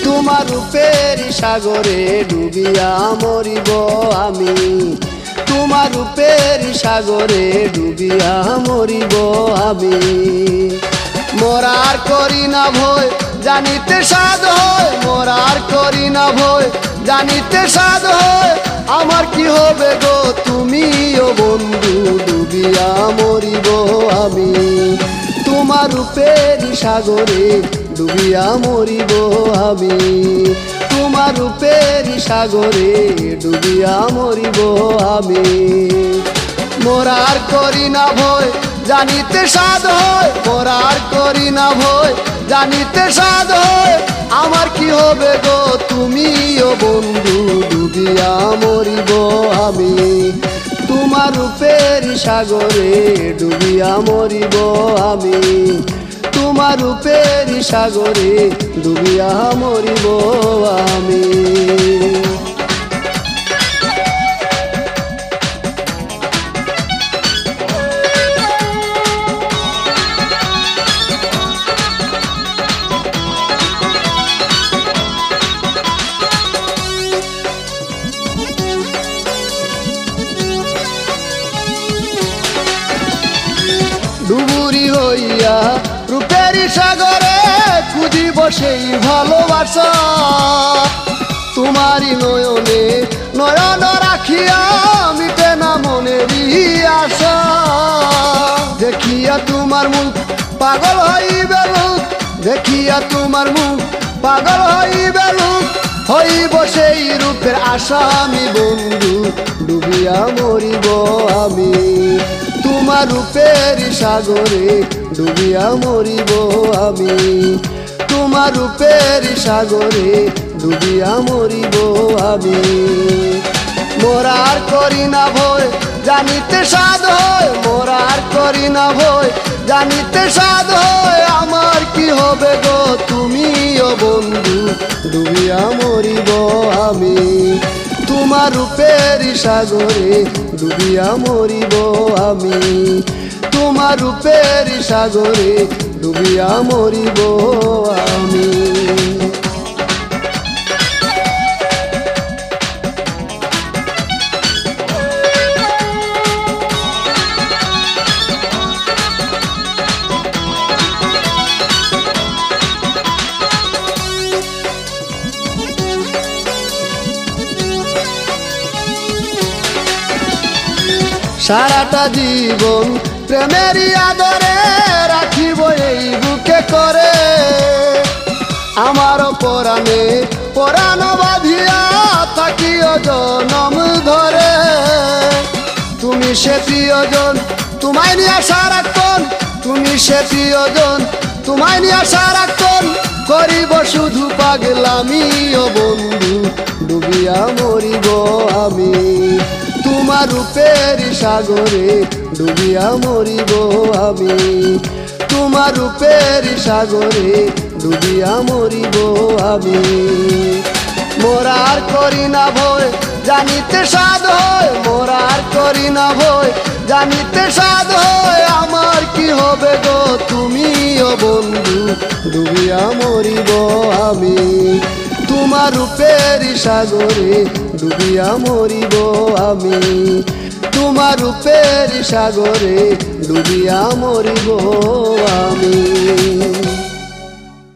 তোমার রূপের সাগরে ডুবিয়া মরিব আমি, তোমার রূপের সাগরে ডুবিয়া মরিব আমি। মরার করি না ভয় জানিতে সাধ হয়, মরার করি না ভয় জানিতে সাধ হয়। আমার কি হবে গো তুমিও বন্ধু, ডুবিয়া মরিব আমি, তোমার রূপের সাগরে ডুবিয়া মরিব আমি, তোমার রূপের সাগরে ডুবিয়া মরিব আমি। মরার করি না ভয় জানিতে সাধ হয়, মরার করি না ভয় জানিতে সাধ হয়। আমার কি হবে গো তুমিও বন্ধু, ডুবিয়া মরিব আমি, তোমার রূপের সাগরে ডুবিয়া মরিব আমি, তোমার রূপের সাগরে ডুবিয়া মরিব আমি। ডুবুরি হইয়া রূপের সাগরে খুঁজিব সেই ভালোবাসা, তোমারই নয়নে নয়ন রাখিয়া মিটে না মনেরই আশা। দেখিয়া তোমার মুখ পাগল হইবে লোক, দেখিয়া তোমার মুখ পাগল হইবে লোক। হইব সেই রূপের আশা আমি বন্ধু, ডুবিয়া মরিব আমি, তোমার রূপের সাগরে ডুবিয়া মরিব আমি, তোমার রূপের সাগরে ডুবিয়া মরিব আমি। মরার করি না ভয় জানিতে সাধ হয়, মরার করি না ভয় জানিতে সাধ হয়। আমার কি হবে গো তুমিও বন্ধু, ডুবিয়া মরিব আমি, তোমার রূপের সাগরে ডুবিয়া মরিব আমি, তোমার রূপের সাগরে ডুবিয়া মরিব আমি। সারাটা জীবন প্রেমেরই আদরে রাখিব এই বুকে করে, আমার পরাণে পরাণ বাঁধিয়া থাকিও জনম ধরে। তুমি সে প্রিয়জন তোমায় নিয়ে সারাক্ষণ, তুমি সে প্রিয়জন তোমায় নিয়ে সারাক্ষণ। করিব শুধু পাগলামি ও বন্ধু, ডুবিয়া মরিব আমি, তোমার রূপের সাগরে ডুবিয়া মরিব আমি, তোমার রূপের সাগরে ডুবিয়া মরিব আমি। মরার করি না ভয় জানিতে সাধ হয়, মরার করি না ভয় জানিতে সাধ হয়। আমার কি হবে গো তুমিও বন্ধু, ডুবিয়া মরিব আমি, তোমার রূপের সাগরে ডুবিয়া মরিব আমি, তোমার রূপের সাগরে ডুবিয়া মরিব আমি।